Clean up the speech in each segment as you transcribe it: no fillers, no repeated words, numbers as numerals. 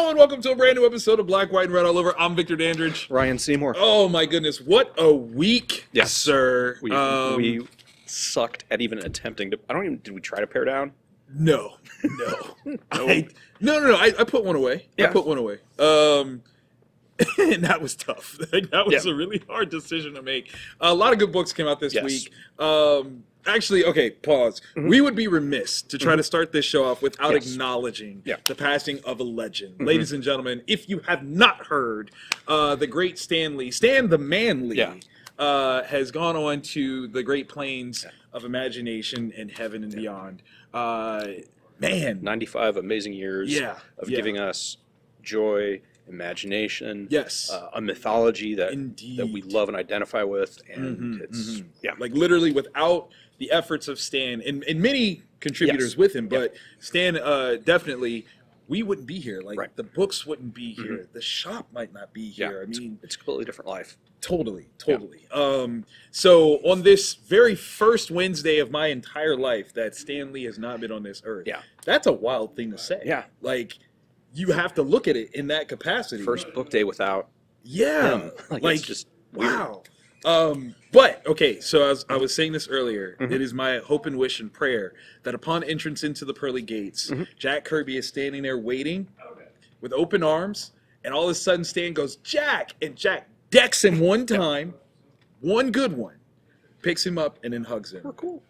and welcome to a brand new episode of Black, White, and Red All Over. I'm Victor Dandridge. Ryan Seymour. Oh my goodness, what a week, Yes. sir. We sucked at even attempting to. Did we try to pare down? No. No. I put one away. Yeah. I put one away. And that was tough. That was a really hard decision to make. A lot of good books came out this week. Actually, okay, pause. We would be remiss to try to start this show off without acknowledging the passing of a legend. Ladies and gentlemen, if you have not heard, the great Stanley, Stan the Manly, has gone on to the great plains of imagination and heaven and beyond. Man. 95 amazing years of giving us joy, imagination, a mythology that we love and identify with, and it's like literally without the efforts of Stan and many contributors with him, but Stan definitely, we wouldn't be here. Like the books wouldn't be here. The shop might not be here. I mean, it's a completely different life. Totally. So on this very first Wednesday of my entire life that Stanley has not been on this earth, that's a wild thing to say. Like, you have to look at it in that capacity. First book day without him. Like it's just wow. But okay, so I was saying this earlier. It is my hope and wish and prayer that upon entrance into the pearly gates, Jack Kirby is standing there waiting with open arms, and all of a sudden Stan goes, "Jack!" and Jack decks him one time, one good one, picks him up and then hugs him. Oh, cool.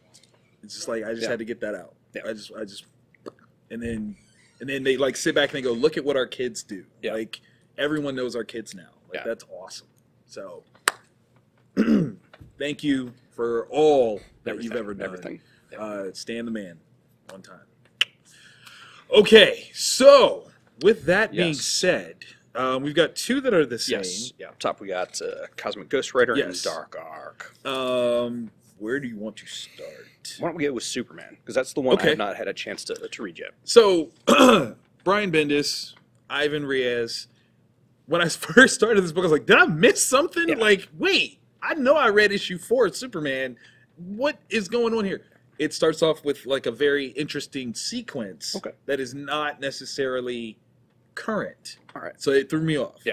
It's just like I just had to get that out. I just and then they like sit back and they go, "Look at what our kids do." Like everyone knows our kids now. Like that's awesome. So thank you for all that you've ever done. Stan the man, one time. Okay, so with that being said, we've got two that are the same. Up top we got Cosmic Ghost Rider and Dark Ark. Where do you want to start? Why don't we go with Superman? Because that's the one I have not had a chance to read yet. So, Brian Bendis, Ivan Reyes, when I first started this book, I was like, did I miss something? Like, wait, I know I read issue 4 of Superman. What is going on here? It starts off with like a very interesting sequence that is not necessarily current. All right. So it threw me off.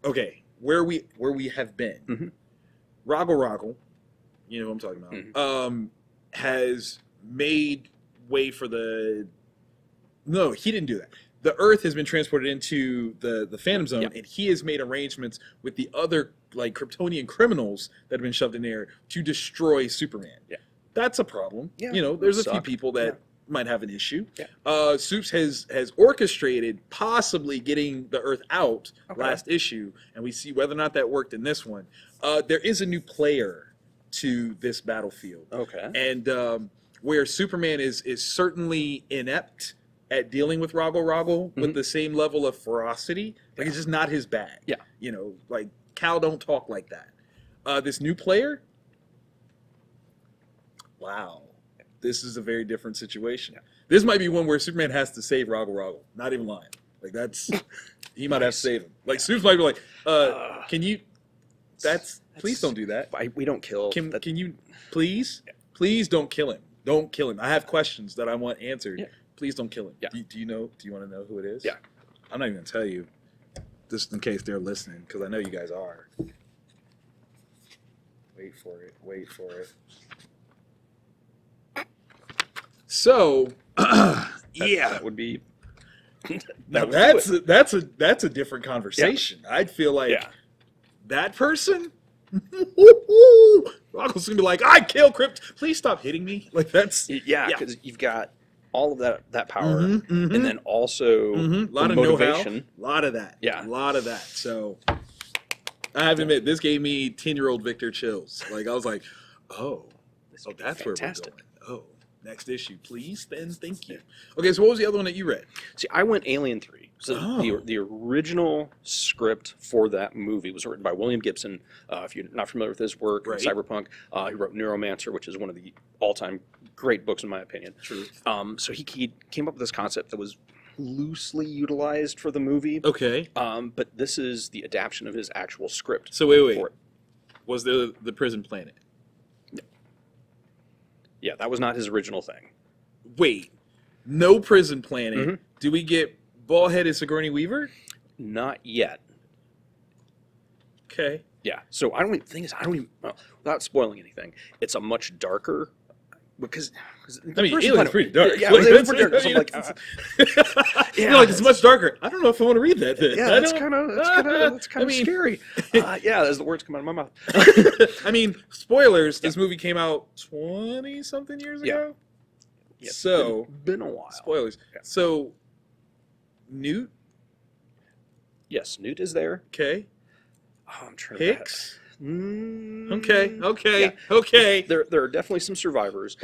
Okay, where we have been. Roggle, you know what I'm talking about, has made way for the... No, he didn't do that. The Earth has been transported into the Phantom Zone, and he has made arrangements with the other like Kryptonian criminals that have been shoved in there to destroy Superman. That's a problem. You know, there's a few people that might have an issue. Supes has orchestrated possibly getting the Earth out last issue, and we see whether or not that worked in this one. There is a new player to this battlefield. And where Superman is certainly inept at dealing with Roggle with the same level of ferocity. Like, it's just not his bag. You know, like, Cal don't talk like that. This new player, wow. This is a very different situation. This might be one where Superman has to save Roggle. Not even lying. Like, that's... he might have to save him. Like, Supes might be like, can you... Please don't do that. We don't kill... Can you... Please? Please don't kill him. Don't kill him. I have questions that I want answered. Please don't kill him. Do you know? Do you want to know who it is? I'm not even going to tell you, just in case they're listening, because I know you guys are. Wait for it. So, that would be... that's a different conversation. I'd feel like that person... Rockle's going to be like, I kill Crypt. Please stop hitting me. Like, that's... because you've got all of that power, and then also a lot of motivation. Know-how. A lot of that. A lot of that. So, I have to admit, this gave me 10-year-old Victor chills. Like, I was like, oh, so that's where we're going. Oh. Next issue, please. Then thank you. Okay, so what was the other one that you read? See, I went Alien 3. So the original script for that movie was written by William Gibson. If you're not familiar with his work, Cyberpunk, he wrote Neuromancer, which is one of the all-time great books in my opinion. So he came up with this concept that was loosely utilized for the movie. But this is the adaptation of his actual script. So wait. Was the prison planet? Yeah, that was not his original thing. Wait. No Prison Planet. Do we get bald-headed Sigourney Weaver? Not yet. Okay. Yeah. So I don't even think without spoiling anything, it's a much darker. Because I mean, Alien's pretty dark. Yeah, it's pretty dark. So I'm like, you're like, it's much darker. I don't know if I want to read that. Then. Yeah, that's kind of scary. Yeah, as the words come out of my mouth. I mean, spoilers. This movie came out 20-something years ago. Yeah, so been a while. Spoilers. Yeah. So, Newt. Yes, Newt is there. Okay. Oh, I'm trying. Hicks. Okay. There are definitely some survivors.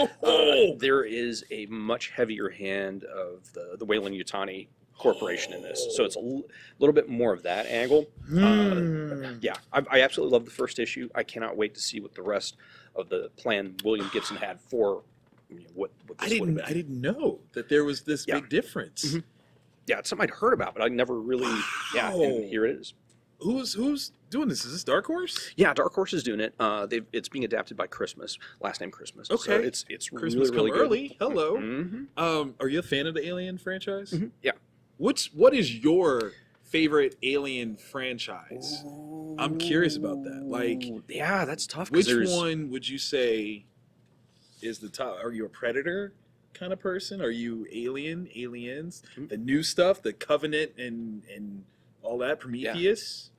There is a much heavier hand of the Weyland-Yutani Corporation in this, so it's a little bit more of that angle. Yeah, I absolutely love the first issue. I cannot wait to see what the rest of the plan William Gibson had for what this would have been. I didn't know that there was this big difference. Yeah, it's something I'd heard about, but I never really. Yeah, and here it is. Who's doing this? Is this Dark Horse? Yeah, Dark Horse is doing it. It's being adapted by Christmas, last name Christmas. Okay, so it's Christmas really come early. Good. Hello. Are you a fan of the Alien franchise? Yeah. What is your favorite Alien franchise? I'm curious about that. Like, yeah, that's tough. Which one would you say is the top? Are you a Predator kind of person? Are you Aliens, the new stuff, the Covenant and all that, Prometheus?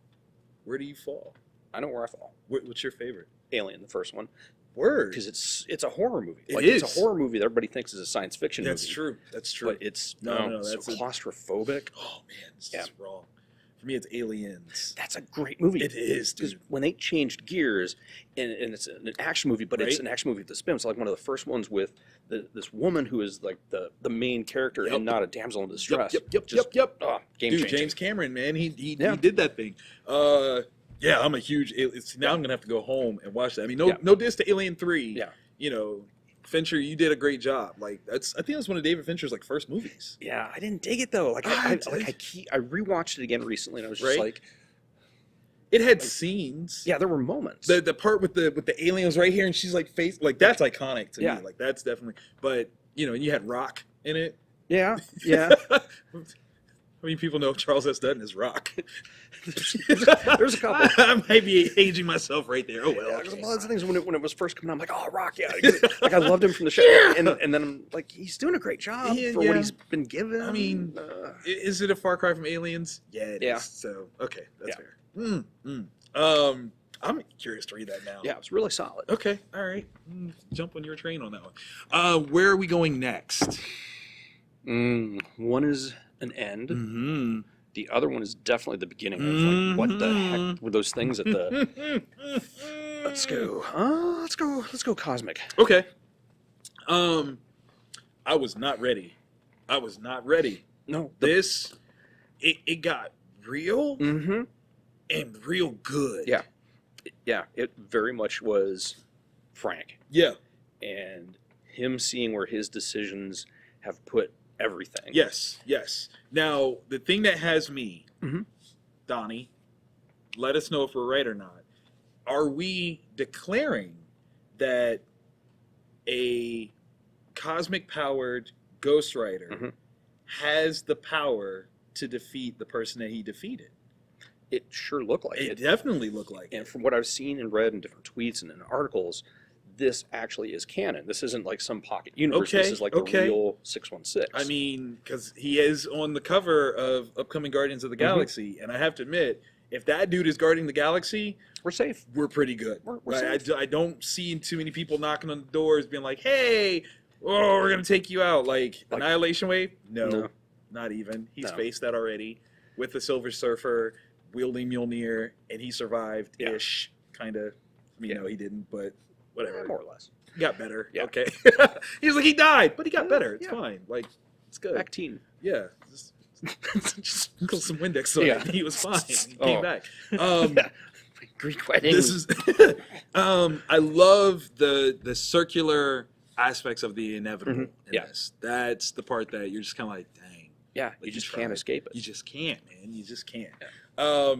Where do you fall? I know where I fall. What's your favorite? Alien, the first one. Word. Because it's a horror movie. It's a horror movie that everybody thinks is a science fiction movie. That's true. But it's that's so claustrophobic. Oh man, it's just wrong. For me, it's Aliens. That's a great movie. It is, dude. Because when they changed gears, and it's an action movie, but it's an action movie with the spin. It's like one of the first ones with this woman who is like the main character and not a damsel in distress. Yep. Oh, game dude, changing. James Cameron, man, he did that thing. Yeah, I'm a huge. Now I'm gonna have to go home and watch that. I mean, no diss to Alien 3. Yeah. You know, Fincher, you did a great job. Like I think it was one of David Fincher's like first movies. Yeah, I didn't dig it though. Like I rewatched it again recently, and I was just like, it had scenes. Yeah, there were moments. The part with the aliens right here, and she's like face like that's iconic to me. Like that's definitely. But you know, and you had Rock in it. Yeah. How many people know Charles S. Dutton is Rock? There's a couple. I might be aging myself right there. Oh well. Yeah, there's a lot of things when it was first coming out. I'm like, oh, Rock, yeah. Like I loved him from the show, and then I'm like, he's doing a great job for what he's been given. I mean, is it a far cry from Aliens? Yeah, it is. So okay, that's fair. I'm curious to read that now. Yeah, it's really solid. Okay, all right. Jump on your train on that one. Where are we going next? One is an end. The other one is definitely the beginning of like, what the heck were those things at the. Let's go cosmic. Okay. I was not ready. No. It got real and real good. Yeah. Yeah, it very much was Frank. Yeah. And him seeing where his decisions have put everything. Yes. Now, the thing that has me, Donnie, let us know if we're right or not. Are we declaring that a cosmic-powered Ghost Rider has the power to defeat the person that he defeated? It sure looked like it. It definitely looked like it. And from what I've seen and read in different tweets and in articles, this actually is canon. This isn't like some pocket universe. This is like the real 616. I mean, because he is on the cover of upcoming Guardians of the Galaxy, and I have to admit, if that dude is guarding the galaxy, we're safe. We're pretty good. We're safe. I don't see too many people knocking on the doors being like, hey, we're going to take you out. Like Annihilation Wave? No, not even. He's faced that already with the Silver Surfer, wielding Mjolnir, and he survived-ish, kind of. I mean, no, he didn't, but whatever. More or less. He got better. Yeah. Okay. He was like, he died, but he got better. It's fine. Like, it's good. Back teen. Yeah. Just sprinkle some Windex on it. He was fine. He came back. Greek wedding. This is I love the circular aspects of the inevitable in this. That's the part that you're just kind of like, dang. Yeah, you just can't escape it. You just can't, man. You just can't. Yeah.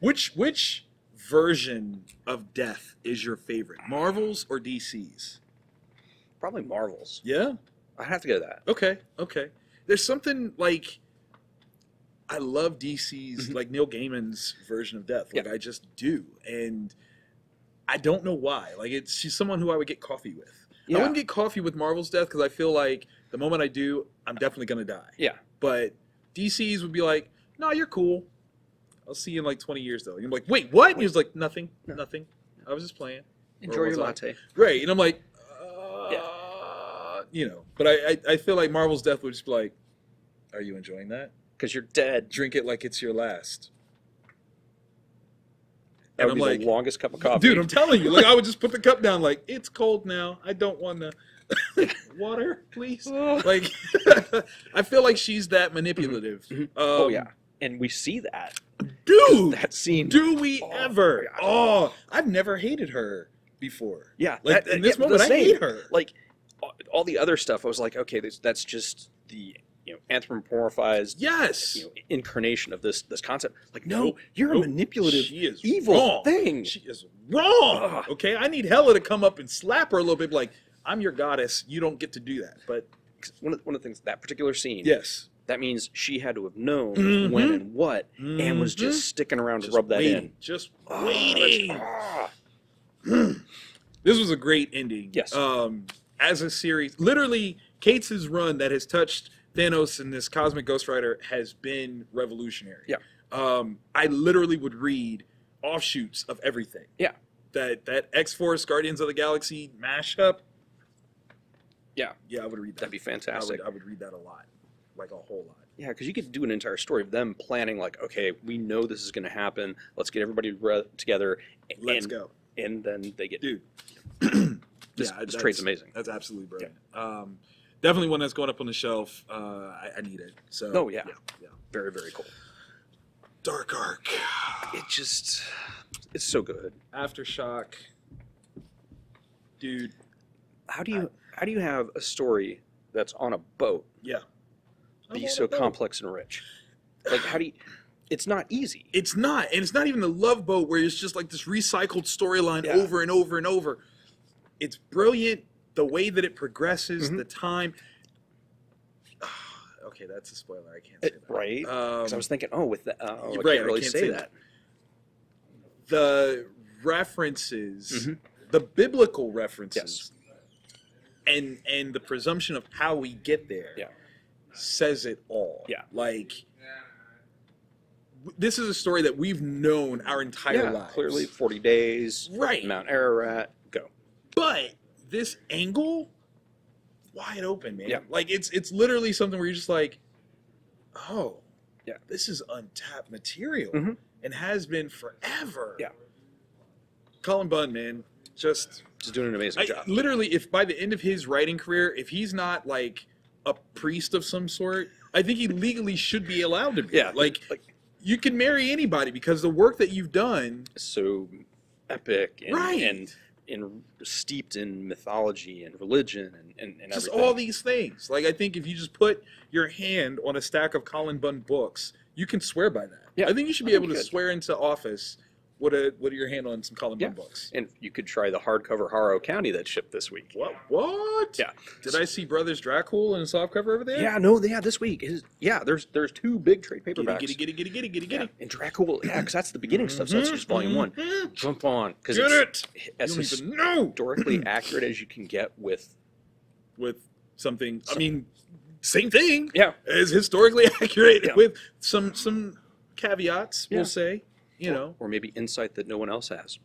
Which version of Death is your favorite? Marvel's or DC's? Probably Marvel's. Yeah? I have to go to that. Okay, okay. There's something like I love DC's like Neil Gaiman's version of death. Like I just do, and I don't know why. Like she's someone who I would get coffee with. I wouldn't get coffee with Marvel's death because I feel like the moment I do, I'm definitely gonna die. Yeah. But DC's would be like, no, you're cool. I'll see you in like 20 years though. And I'm like, wait, what? And he was like, nothing, nothing. I was just playing. Enjoy your latte. Right. And I'm like, you know. But I feel like Marvel's death would just be like, are you enjoying that? Because you're dead. Drink it like it's your last. That would be like, the longest cup of coffee. Dude, I'm telling you. Like, I would just put the cup down like, it's cold now. I don't want to. Water, please. Like, I feel like she's that manipulative. Oh, yeah. And we see that. Dude! That scene. Do we ever? Oh, I've never hated her before. Yeah. Like, in this moment, I hate her. Like, all the other stuff, I was like, okay, that's just the anthropomorphized incarnation of this concept. Like, no, you're a manipulative, evil thing. She is wrong. Okay, I need Hela to come up and slap her a little bit, like, I'm your goddess. You don't get to do that. But one of the things, that particular scene, that means she had to have known when and what, and was just sticking around to rub that in. Just waiting. This was a great ending. Yes. As a series, literally, Cates' run that has touched Thanos and this Cosmic Ghost Rider has been revolutionary. Yeah. I literally would read offshoots of everything. Yeah. That X-Force Guardians of the Galaxy mashup. Yeah. Yeah, I would read that. That'd be fantastic. I would read that a lot. Like a whole lot. Yeah, because you could do an entire story of them planning, like, okay, we know this is going to happen. Let's get everybody together. Let's go. And then they get... Dude. This trade's amazing. That's absolutely brilliant. Yeah. Definitely one that's going up on the shelf. I need it. So. Oh, yeah. Very, very cool. Dark Arc. It's so good. AfterShock. Dude. How do you have a story that's on a boat be so complex and rich? Like, how do you... It's not easy. It's not. And it's not even the Love Boat where it's just like this recycled storyline over and over and over. It's brilliant. The way that it progresses, the time. Okay, that's a spoiler. I can't say that. Right. Because I was thinking, with that. I can't really say that. The references, the biblical references, and the presumption of how we get there says it all. Yeah. Like, this is a story that we've known our entire lives. Clearly 40 days. Right. Mount Ararat. Go. But this angle, wide open, man. Yeah. Like, it's literally something where you're just like, this is untapped material and has been forever. Yeah. Colin Bunn, man, just doing an amazing job. Literally, if by the end of his writing career, if he's not like a priest of some sort, I think he legally should be allowed to be. Yeah. Like you can marry anybody because the work that you've done is so epic and steeped in mythology and religion and just everything. all these things. Like, I think if you just put your hand on a stack of Colin Bunn books, you can swear by that. Yeah, I think you should be able to swear into office with your hand on some Colin Bunn books. And you could try the hardcover Harrow County that shipped this week. What? Yeah. Did I see Brothers Dracul in a softcover over there? Yeah, this week. There's two big trade paperbacks. Get it. And Dracul, because that's the beginning stuff, so that's just volume 1. Jump on. Because it's as historically accurate as you can get with something, I mean, same thing. Yeah. As historically accurate with some caveats, we'll say. You know, or maybe insight that no one else has.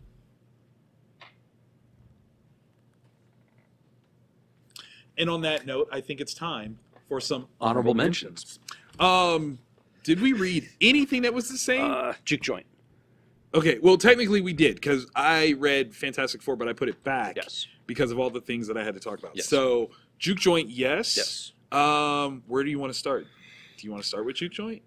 And on that note, I think it's time for some honorable mentions. Did we read anything that was the same? Jook Joint. Okay, well, technically we did, because I read Fantastic Four, but I put it back because of all the things that I had to talk about. Yes. So, Jook Joint, yes. Yes. Where do you want to start? Do you want to start with Jook Joint?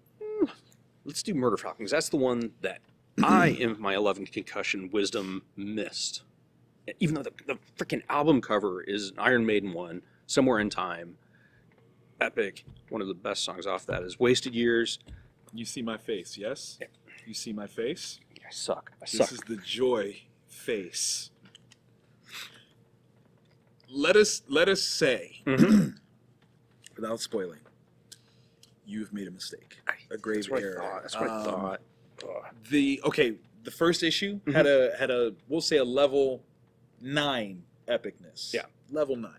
Let's do Murder Falcons. That's the one that I, in my 11 concussion wisdom, missed. Even though the freaking album cover is an Iron Maiden one, Somewhere in Time. Epic. One of the best songs off that is Wasted Years. You see my face, yes? Yeah. You see my face? I suck. This is the joy face. Let us say without spoiling, you've made a mistake. A grave error. That's what I thought. The first issue had a we'll say a level 9 epicness. Yeah. Level 9.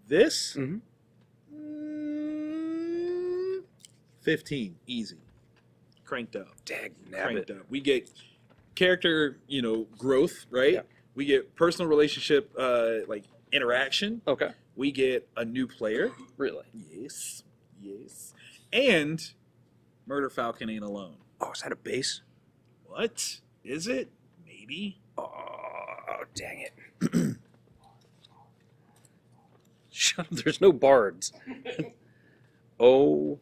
This 15 easy. Cranked up. Cranked up. We get character, growth, right? Yeah. We get personal relationship like interaction. Okay. We get a new player. Really? Yes. And Murder Falcon ain't alone. Oh, is that a base? What? Is it? Maybe. Oh, dang it. Shut up, there's no bards. Oh.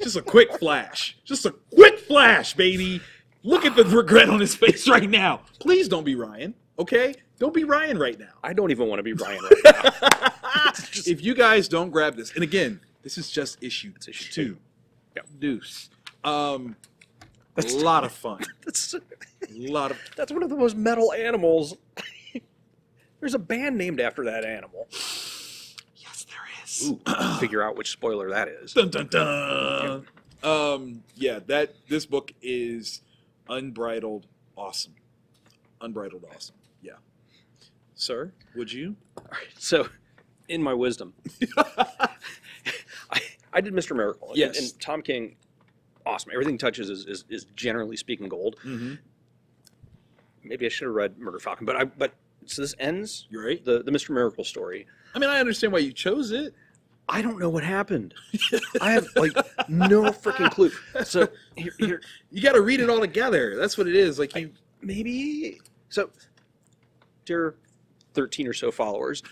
Just a quick flash. Just a quick flash, baby. Look at the regret on his face right now. Please don't be Ryan, okay? Don't be Ryan right now. I don't even want to be Ryan right now. If you guys don't grab this, and again, this is just issue 2. Yeah. Deuce. A lot of fun. That's That's one of the most metal animals. There's a band named after that animal. Yes, there is. Ooh, figure out which spoiler that is. Dun dun dun. Yeah, this book is unbridled awesome. Unbridled awesome. Yeah. Sir, would you? All right, so, in my wisdom, I did Mr. Miracle. Yes. And Tom King, awesome. Everything he touches is generally speaking gold. Mm-hmm. Maybe I should have read Murder Falcon, but so this ends. You're right. The Mr. Miracle story. I mean, I understand why you chose it. I don't know what happened. I have no freaking clue. So here you got to read it all together. That's what it is. Maybe. So, dear 13 or so followers,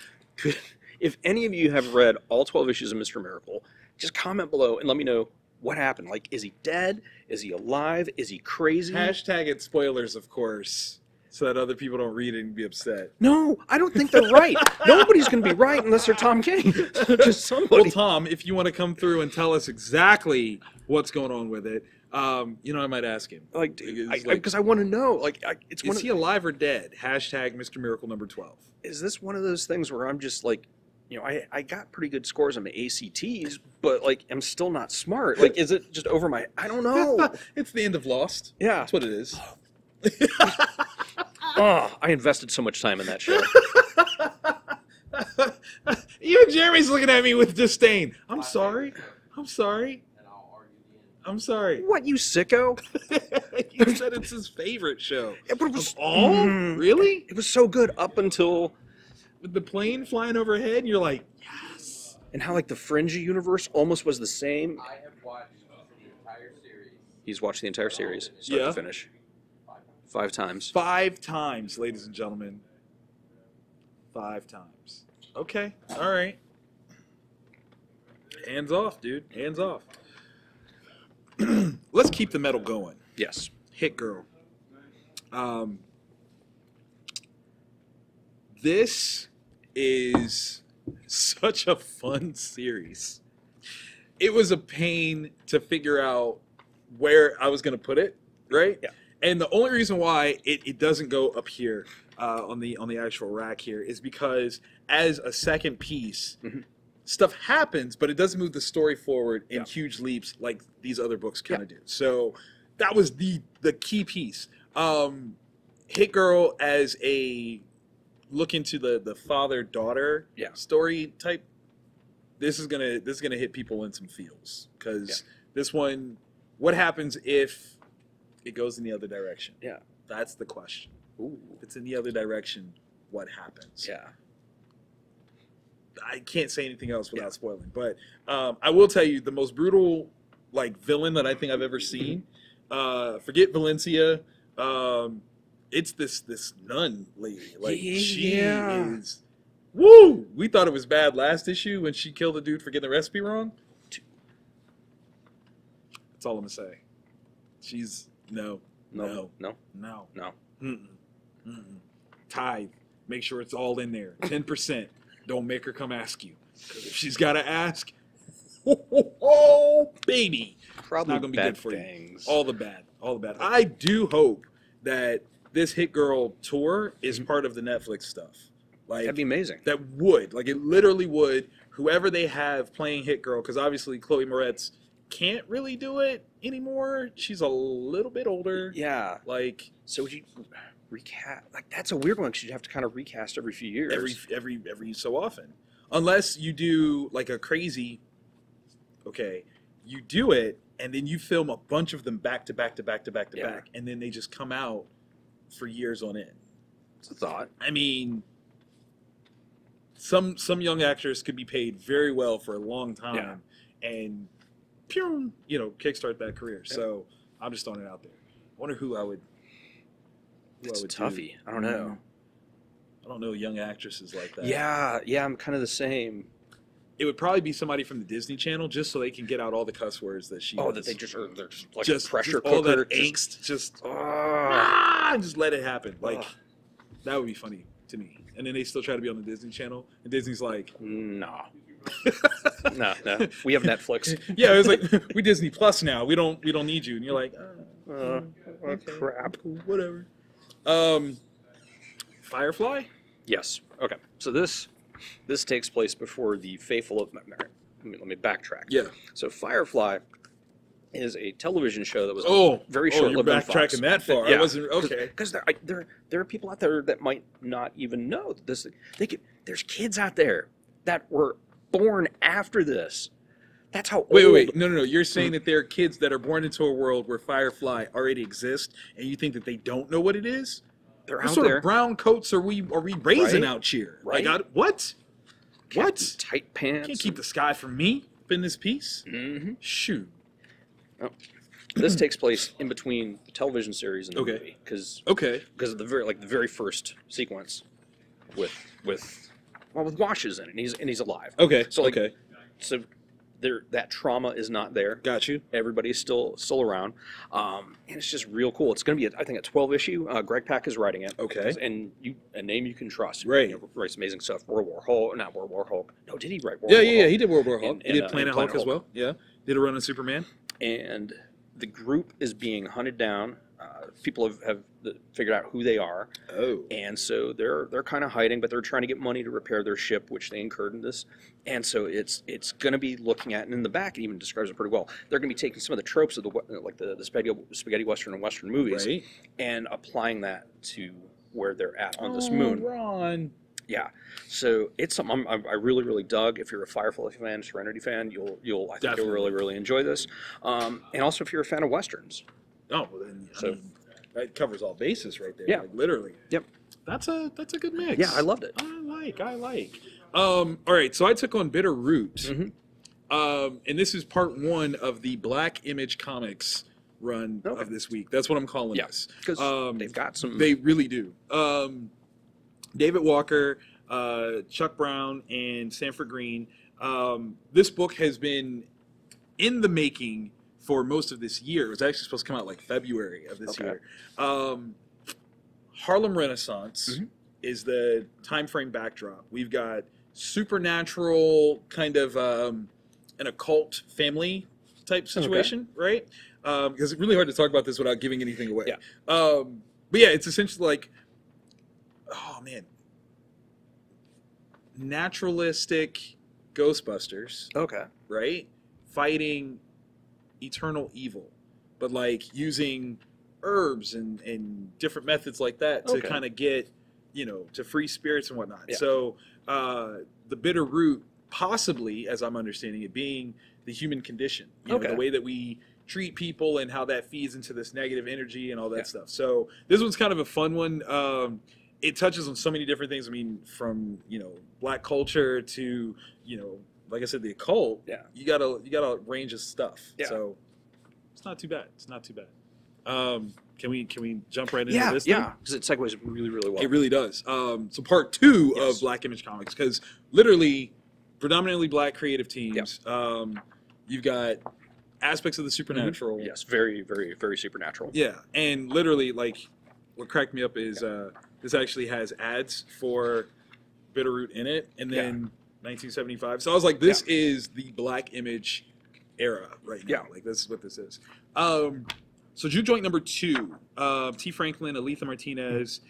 if any of you have read all 12 issues of Mr. Miracle, just comment below and let me know what happened. Is he dead? Is he alive? Is he crazy? Hashtag it spoilers, of course, so that other people don't read it and be upset. No, I don't think they're right. Nobody's going to be right unless they're Tom King. Just somebody. Well, Tom, if you want to come through and tell us exactly what's going on with it, I might ask him. Because I want to know. Is he alive or dead? Hashtag Mr. Miracle number 12. Is this one of those things where I'm just I got pretty good scores on my ACTs, but I'm still not smart. Is it just over my? I don't know. It's the end of Lost. Yeah, that's what it is. Oh, I invested so much time in that show. Even Jeremy's looking at me with disdain. I'm sorry. I'm sorry. I'm sorry. What, you sicko? You said it's his favorite show. It was, really? It was so good up until... With the plane flying overhead, and you're like, yes. And how, the Fringe universe almost was the same. I have watched the entire series. He's watched the entire series, start to finish. 5 times. 5 times, ladies and gentlemen. 5 times. Okay. All right. Hands off, dude. Hands off. Let's keep the metal going. Yes. Hit Girl. This is such a fun series. It was a pain to figure out where I was going to put it, right? Yeah. And the only reason why it doesn't go up here on the actual rack here is because as a second piece, stuff happens, but it doesn't move the story forward in huge leaps like these other books kind of do. So that was the key piece. Hit Girl as a look into the father-daughter story type. This is gonna hit people in some feels because this one, what happens if it goes in the other direction? Yeah, that's the question. Ooh. If it's in the other direction, what happens? Yeah. I can't say anything else without spoiling, but I will tell you the most brutal villain that I think I've ever seen. Forget Valencia. It's this nun lady. She is. Woo! We thought it was bad last issue when she killed the dude for getting the recipe wrong. That's all I'm gonna say. She's no. Tithe. Make sure it's all in there. 10%. Don't make her come ask you. If she's gotta ask, oh baby, probably not gonna be bad good for things. you. All the bad. I do hope that this Hit Girl tour is part of the Netflix stuff. Like, that'd be amazing. That would, like, it literally would. Whoever they have playing Hit Girl, because obviously Chloe Moretz can't really do it anymore. She's a little bit older. Yeah. Like, so would you recast? Like, that's a weird one because you'd have to kind of recast every few years. Every so often, unless you do like a crazy. Okay, you do it, and then you film a bunch of them back to back, and then they just come out for years on end. It's a thought. I mean, some young actors could be paid very well for a long time, and pew, kickstart that career. Yeah. So I'm just throwing it out there. I wonder who I would. It's a toughie. I don't know. I don't know young actresses like that. Yeah, I'm kind of the same. It would probably be somebody from the Disney Channel, just so they can get out all the cuss words that she. That they just they're like a pressure cooker. All that angst, just let it happen. Like that would be funny to me. And then they still try to be on the Disney Channel, and Disney's like, no, no, we have Netflix. Yeah, it was like we Disney Plus now. We don't need you. And you're like, okay. Crap, whatever. Firefly. Yes. Okay. So this takes place before the Faithful of. Let me backtrack. Yeah. So Firefly is a television show that was very short-lived. You're backtracking that far. Yeah. I wasn't okay. Because there are people out there that might not even know this. There's kids out there that were born after this. That's how old. Wait. No. You're saying that there are kids that are born into a world where Firefly already exists, and you think that they don't know what it is? They're what out sort there. of brown coats are we raising out here? Right. Like, what? What? Tight pants. Can't keep the sky from me up in this piece. Mm-hmm. Shoot. Oh. This takes place in between the television series and the movie, because of the very first sequence with Wash is in it, and he's alive. Okay. So so that trauma is not there. Got you. Everybody's still around, and it's just real cool. It's going to be I think a 12 issue. Greg Pak is writing it. Okay. And a name you can trust. Right. Writes amazing stuff. Not World War Hulk. No, did he write World War Hulk? Yeah. He did World War Hulk. He did Planet Hulk as well. Yeah. Did a run on Superman. And the group is being hunted down. People have figured out who they are. Oh. And so they're kind of hiding, but they're trying to get money to repair their ship, which they incurred in this. And so it's going to be looking at, and in the back it even describes it pretty well. They're going to be taking some of the tropes of the spaghetti western and western movies, right, and applying that to where they're at on this moon. Ron. Yeah, so it's something I really, really dug. If you're a Firefly fan, Serenity fan, I think you'll really, really enjoy this. And also if you're a fan of westerns. Oh, well then, I mean, that covers all bases right there. Yeah, like, literally. Yep. That's a good mix. Yeah, I loved it. I like. All right, so I took on Bitter Root, and this is part 1 of the Black Image Comics run of this week. That's what I'm calling this. Because they've got some. They really do. David Walker, Chuck Brown, and Sanford Green. This book has been in the making for most of this year. It was actually supposed to come out like February of this year. Harlem Renaissance is the time frame backdrop. We've got supernatural kind of an occult family type situation, right? Because it's really hard to talk about this without giving anything away. Yeah. But yeah, it's essentially like, naturalistic Ghostbusters. Okay. Right? Fighting eternal evil, but like using herbs and different methods like that to kind of get, to free spirits and whatnot. Yeah. So the Bitter Root, possibly, as I'm understanding it, being the human condition, the way that we treat people and how that feeds into this negative energy and all that stuff. So this one's kind of a fun one. It touches on so many different things. I mean, from black culture to like I said, the occult. Yeah, you got a range of stuff. Yeah. So it's not too bad. Can we jump right into this? Yeah, because it segues really, really well. It really does. So part 2 of Black Image Comics, because literally predominantly black creative teams. You've got aspects of the supernatural. Yes, very, very, very supernatural. Yeah, and literally, like, what cracked me up is this actually has ads for Bitterroot in it, and then 1975. So I was like, this is the Black Image era right now. Like, this is what this is. So Jook Joint number 2, T. Franklin, Aletha Martinez.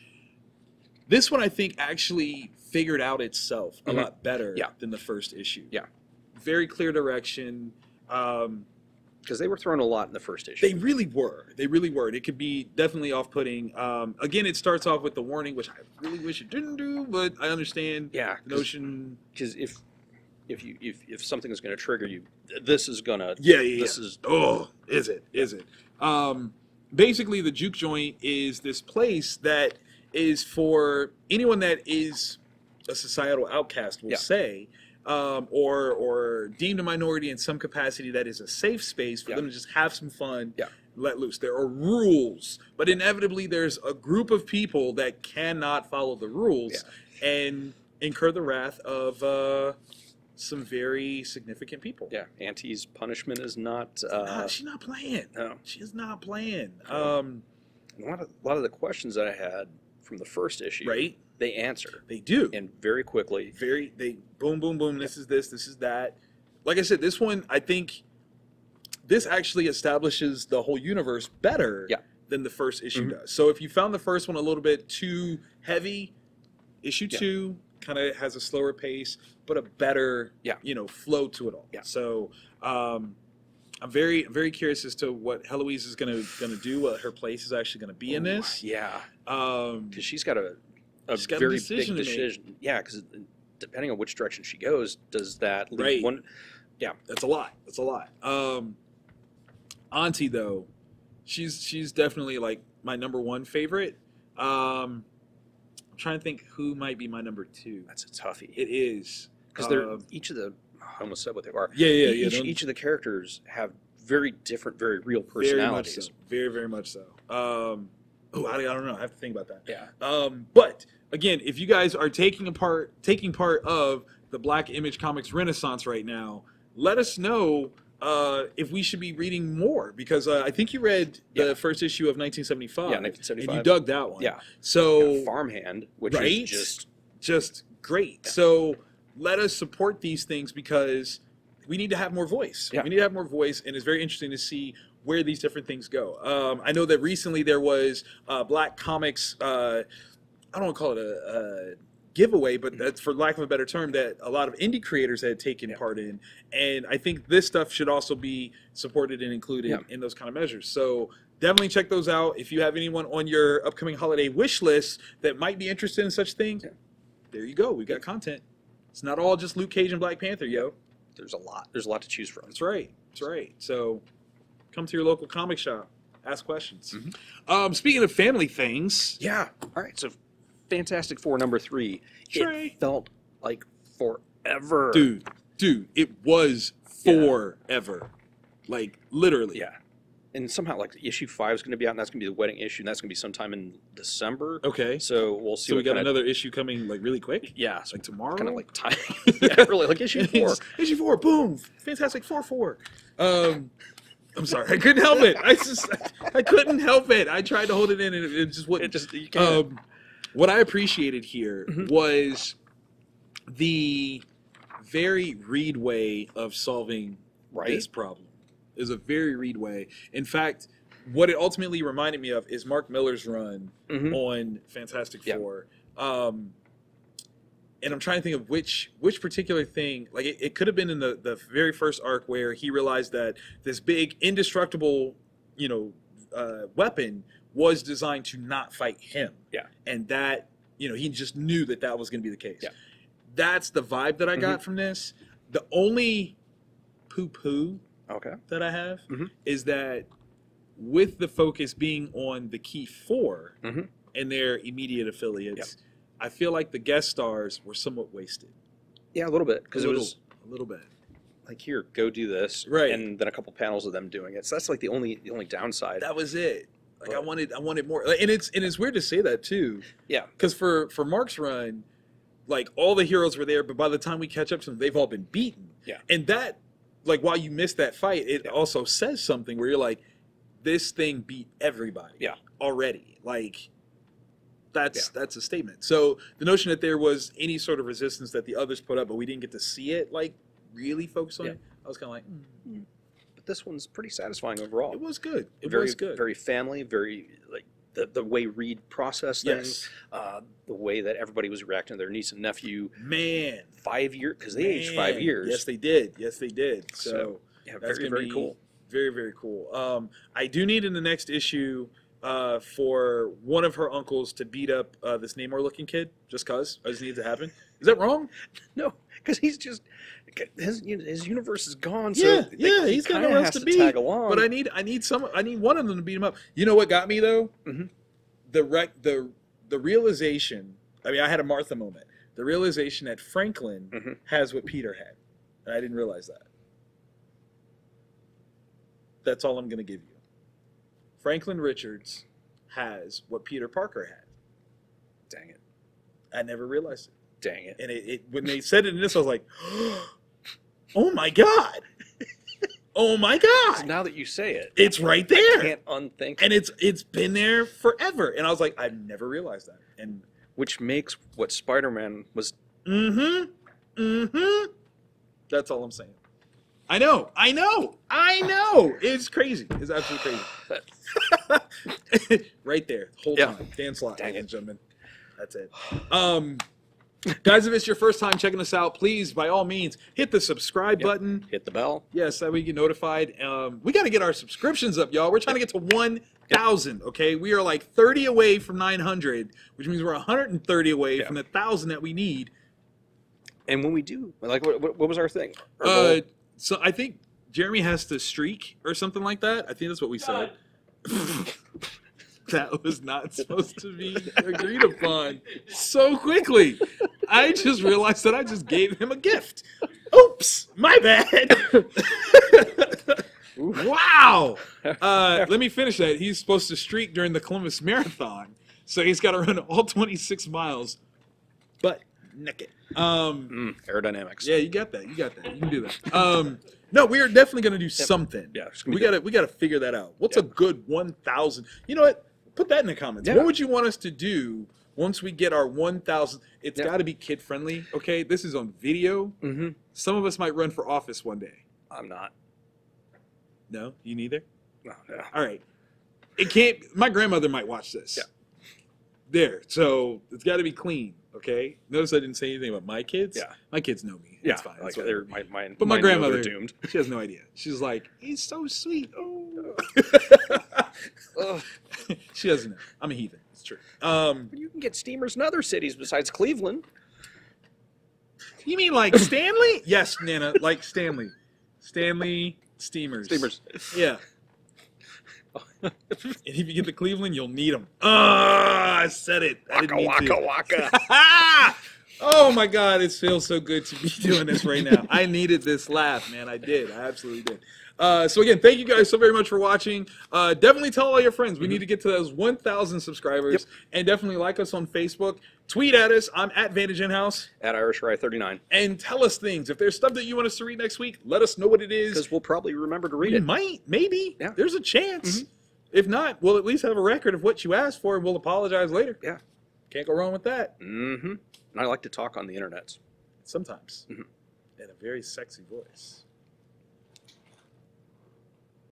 This one I think actually figured out itself a lot better than the first issue. Yeah. Very clear direction. Because they were thrown a lot in the first issue. They really were. They really were. It could be definitely off-putting. Again, it starts off with the warning, which I really wish it didn't do, but I understand the notion. Because if something is going to trigger you, this is going to... This is... Oh, is it? Is it? Basically, the Jook Joint is this place that is for anyone that is a societal outcast, we'll say, or deemed a minority in some capacity, that is a safe space for them to just have some fun, let loose. There are rules, but inevitably there's a group of people that cannot follow the rules and incur the wrath of some very significant people. Yeah, Auntie's punishment is not... she's not playing. No. She is not playing. A lot of the questions that I had from the first issue, they answer. They do. And very quickly. They boom, boom, boom, this is this is that. Like I said, this one, I think, this actually establishes the whole universe better than the first issue does. So if you found the first one a little bit too heavy, issue 2 kind of has a slower pace, but a better, flow to it all. So I'm very, very curious as to what Heloise is gonna do, what her place is actually gonna be in this. Because she's got a very big decision. Yeah, because depending on which direction she goes, does that leave one? Yeah, that's a lot. That's a lot. Auntie though, she's definitely like my #1 favorite. I'm trying to think who might be my #2. That's a toughie. It is. Because they're each of the... I almost said what they are. Each of the characters have very different, very real personalities. Very, very much so. I don't know. I have to think about that. Yeah. But again, if you guys are taking part of the Black Image Comics Renaissance right now, let us know if we should be reading more, because I think you read the first issue of 1975. Yeah, 1975. And you dug that one. Yeah. So Farmhand, which is just great. Yeah. So let us support these things, because we need to have more voice. We need to have more voice, and it's very interesting to see where these different things go. I know that recently there was Black Comics, I don't want to call it a giveaway, but that's, for lack of a better term, that a lot of indie creators had taken part in, and I think this stuff should also be supported and included in those kind of measures. So definitely check those out. If you have anyone on your upcoming holiday wish list that might be interested in such things, there you go. We've got content. It's not all just Luke Cage and Black Panther, yo. There's a lot. There's a lot to choose from. That's right. That's right. So come to your local comic shop. Ask questions. Speaking of family things. Yeah. All right. So Fantastic Four #3. It felt like forever. Dude, it was forever. Like, literally. Yeah. And somehow, like, issue 5 is going to be out, and that's going to be the wedding issue, and that's going to be sometime in December. Okay. So we'll see. So we got another issue coming, like, really quick? Yeah. Like tomorrow? Kind of like time. Really, like issue 4. Issue 4, boom. Fantastic 4. I'm sorry. I couldn't help it. I couldn't help it. I tried to hold it in, and it just wouldn't. You can't. What I appreciated here was the very Reed way of solving this problem. It was a very Reed way. In fact, what it ultimately reminded me of is Mark Miller's run on Fantastic Four. And I'm trying to think of which particular thing. Like, it could have been in the very first arc, where he realized that this big indestructible, weapon was designed to not fight him. Yeah. And that, he just knew that was going to be the case. Yeah. That's the vibe that I got from this. The only poo-poo that I have is that, with the focus being on the key 4 and their immediate affiliates, I feel like the guest stars were somewhat wasted. Yeah, a little bit, because it was a little bit like, here, go do this, and then a couple panels of them doing it. So that's like the only downside. That was it. Like, I wanted more, and it's weird to say that too. Yeah, because for Mark's run, like, all the heroes were there, but by the time we catch up to them, they've all been beaten. Yeah, and that, like, while you miss that fight, it also says something where you're like, this thing beat everybody. Yeah, already. Like, that's a statement. So the notion that there was any sort of resistance that the others put up, but we didn't get to see it, like, really focus on it, I was kind of like, But this one's pretty satisfying overall. It was good. It was good. Very family, very, like, the way Reed processed things, the way that everybody was reacting to their niece and nephew. Man, 5 years, because they aged 5 years. Yes, they did. Yes, they did. So yeah, that's very, very cool. Very, very cool. I do need in the next issue for one of her uncles to beat up this Namor-looking kid, just cause. I just need it to happen. Is that wrong? No, because he's just his universe is gone. Yeah, So yeah, he's got nowhere else to be. Tag along. But I need one of them to beat him up. You know what got me though? Mm-hmm. The realization. I mean, I had a Martha moment. The realization that Franklin has what Peter had, and I didn't realize that. That's all I'm going to give you. Franklin Richards has what Peter Parker had. Dang it. I never realized it. Dang it. And when they said it in this, I was like, oh my God. Oh my God. So now that you say it. It's right there. I can't unthink. And it's been there forever. And I was like, I've never realized that. And which makes what Spider-Man was. That's all I'm saying. I know. It's crazy. It's absolutely crazy. Right there. Whole time. Dan Slott, ladies and gentlemen. That's it. Guys, if it's your first time checking us out, please, by all means, hit the subscribe button. Hit the bell. Yes, that way you get notified. We got to get our subscriptions up, y'all. We're trying to get to 1,000, okay? We are like 30 away from 900, which means we're 130 away from the 1,000 that we need. And when we do, like, what was our thing? So I think Jeremy has to streak or something like that. I think that's what we said. That was not supposed to be agreed upon so quickly. I just realized that I just gave him a gift. Oops, my bad. Wow. Let me finish that. He's supposed to streak during the Columbus Marathon. So he's got to run all 26 miles, but naked. Aerodynamics. Yeah, you got that. You can do that. No, we are definitely going to do something. Yeah, we got to figure that out. What's a good 1,000? You know what? Put that in the comments. What would you want us to do once we get our 1,000? It's got to be kid friendly. Okay, this is on video. Some of us might run for office one day. I'm not. No, you neither. No. All right. It can't. My grandmother might watch this. Yeah. There. So it's got to be clean. Okay. Notice I didn't say anything about my kids. Yeah. My kids know me. Yeah. It's fine. Like but my grandmother, are doomed. She has no idea. She's like, he's so sweet. Oh. She doesn't know. I'm a heathen. It's true. You can get steamers in other cities besides Cleveland. You mean like Stanley? Yes, Nana. Like Stanley. Stanley steamers. Yeah. And if you get to Cleveland, you'll need them. I said it. Waka. Oh my God, it feels so good to be doing this right now. I needed this laugh, man. I did. I absolutely did. So again, thank you guys so very much for watching. Definitely tell all your friends. We need to get to those 1,000 subscribers. And definitely like us on Facebook. Tweet at us. I'm at Vantage In-House. At IrishRye39. And tell us things. If there's stuff that you want us to read next week, let us know what it is. Because we'll probably remember to read it. Might. Maybe. Yeah. There's a chance. If not, we'll at least have a record of what you asked for, and we'll apologize later. Yeah. Can't go wrong with that. And I like to talk on the internet. Sometimes. In a very sexy voice.